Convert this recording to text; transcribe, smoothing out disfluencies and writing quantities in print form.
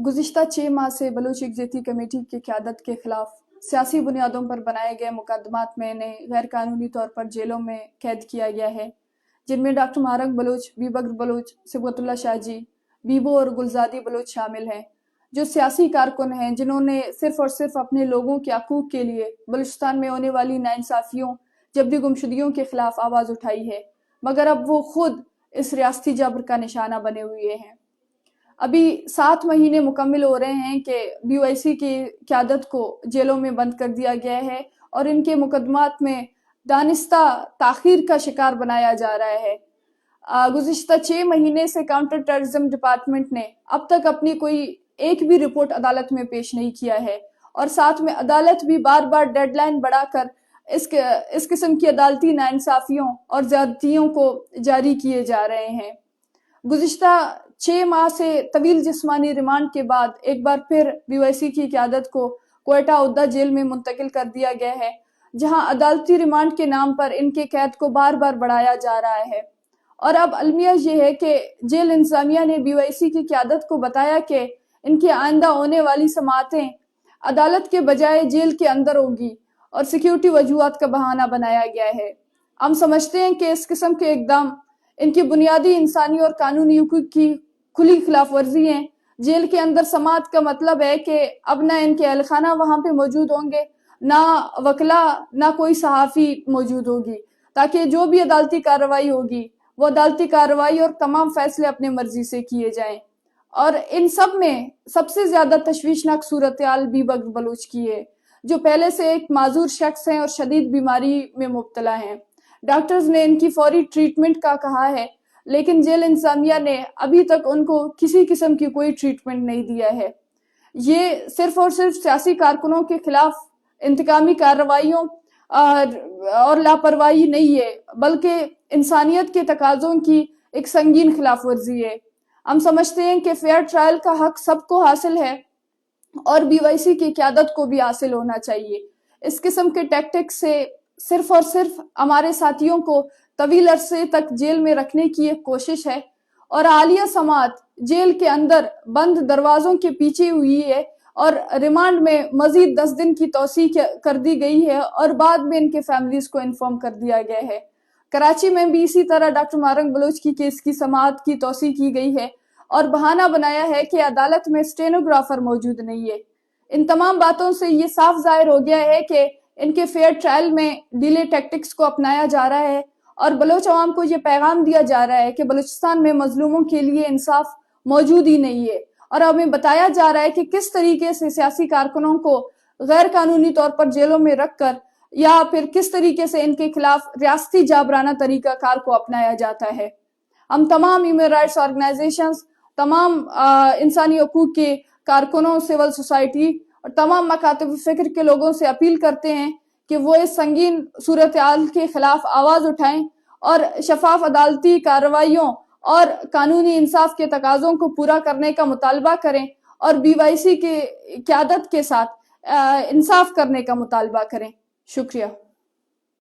गुज़िश्ता 6 माह से बलूच यकजहती कमेटी की क़यादत के ख़िलाफ़ सियासी बुनियादों पर बनाए गए मुकदमात में इन्हें गैर कानूनी तौर पर जेलों में कैद किया गया है, जिनमें डॉक्टर मुबारक बलूच, बीबकर बलूच, सिबगतुल्लाह शाहजी, बीबो और गुलज़ादी बलूच शामिल हैं, जो सियासी कारकुन हैं जिन्होंने सिर्फ़ और सिर्फ अपने लोगों के हकूक़ के लिए बलूचिस्तान में होने वाली नाइंसाफ़ियों, जबरी गुमशुदगियों के ख़िलाफ़ आवाज़ उठाई है, मगर अब वो खुद इस रियासती जबर का निशाना बने हुए हैं। अभी 7 महीने मुकम्मल हो रहे हैं कि BOIC की क़यादत को जेलों में बंद कर दिया गया है और इनके मुकदमात में दानिस्ता ताख़ीर का शिकार बनाया जा रहा है। गुज़िश्ता 6 महीने से काउंटर टेररिज्म डिपार्टमेंट ने अब तक अपनी कोई एक भी रिपोर्ट अदालत में पेश नहीं किया है और साथ में अदालत भी बार बार डेडलाइन बढ़ाकर इस किस्म की अदालती नाइंसाफ़ियों और ज़्यादतियों को जारी किए जा रहे हैं। गुज़िश्ता 6 माह से तवील जिस्मानी रिमांड के बाद एक बार फिर BOIC की क़यादत को क्वेटा उद्दा जेल में मुंतकिल कर दिया गया है, जहां अदालती रिमांड के नाम पर इनके कैद को बार बार बढ़ाया जा रहा है। और अब अलमिया ये है कि जेल इंतज़ामिया ने BOIC की क़यादत को बताया कि इनकी आइंदा होने वाली समाअतें अदालत के बजाय जेल के अंदर होगी और सिक्योरिटी वजूहात का बहाना बनाया गया है। हम समझते हैं कि इस किस्म के इक़दाम इनकी बुनियादी इंसानी और कानूनी हुकूक की खुली खिलाफ वर्जी हैं। जेल के अंदर समाअत का मतलब है कि अब ना इनके अहल खाना वहाँ पे मौजूद होंगे, ना वकला, ना कोई सहाफ़ी मौजूद होगी, ताकि जो भी अदालती कार्रवाई होगी वो अदालती कार्रवाई और तमाम फैसले अपने मर्जी से किए जाएं। और इन सब में सबसे ज़्यादा तशवीशनाक सूरत हाल बीबकर बलूच की है, जो पहले से एक माजूर शख्स हैं और शदीद बीमारी में मुब्तला हैं। डॉक्टर्स ने इनकी फौरी ट्रीटमेंट का कहा है, लेकिन जेल इंतज़ामिया ने अभी तक उनको किसी किस्म की कोई ट्रीटमेंट नहीं दिया है। ये सिर्फ और सिर्फ सियासी कारकुनों के खिलाफ इंतकामी कार्रवाइयों और लापरवाही नहीं है, बल्कि इंसानियत के तकाज़ों की एक संगीन खिलाफ वर्जी है। हम समझते हैं कि फेयर ट्रायल का हक सबको हासिल है और BOIC की क़यादत को भी हासिल होना चाहिए। इस किस्म के टैक्टिक्स से सिर्फ और सिर्फ हमारे साथियों को तवील अरसे तक जेल में रखने की एक कोशिश है और हालिया समाअत जेल के अंदर बंद दरवाजों के पीछे हुई है और रिमांड में मजीद 10 दिन की तौसी कर दी गई है और बाद में इनके फैमिलीज को इन्फॉर्म कर दिया गया है। कराची में भी इसी तरह डॉक्टर मुबारक बलूच की केस की समाअत की तौसी की गई है और बहाना बनाया है कि अदालत में स्टेनोग्राफर मौजूद नहीं है। इन तमाम बातों से ये साफ जाहिर हो गया है कि इनके फेयर ट्रायल में डिले टैक्टिक्स को अपनाया जा रहा है और बलोच अवाम को ये पैगाम दिया जा रहा है कि बलूचिस्तान में मजलूमों के लिए इंसाफ मौजूद ही नहीं है और हमें बताया जा रहा है कि किस तरीके से सियासी कारकुनों को गैर कानूनी तौर पर जेलों में रखकर या फिर किस तरीके से इनके खिलाफ रियासती जाबराना तरीका कार को अपनाया जाता है। हम तमाम ह्यूमन राइट्स ऑर्गेनाइजेशंस, तमाम इंसानी हकूक के कारकुनों, सिविल सोसाइटी और तमाम मकातब फ़िक्र के लोगों से अपील करते हैं कि वो इस संगीन सूरत हाल के खिलाफ आवाज़ उठाएं और शफाफ अदालती कार्रवाइयों और कानूनी इंसाफ के तकाज़ों को पूरा करने का मुतालबा करें और BOIC की क़यादत के साथ इंसाफ करने का मुतालबा करें। शुक्रिया।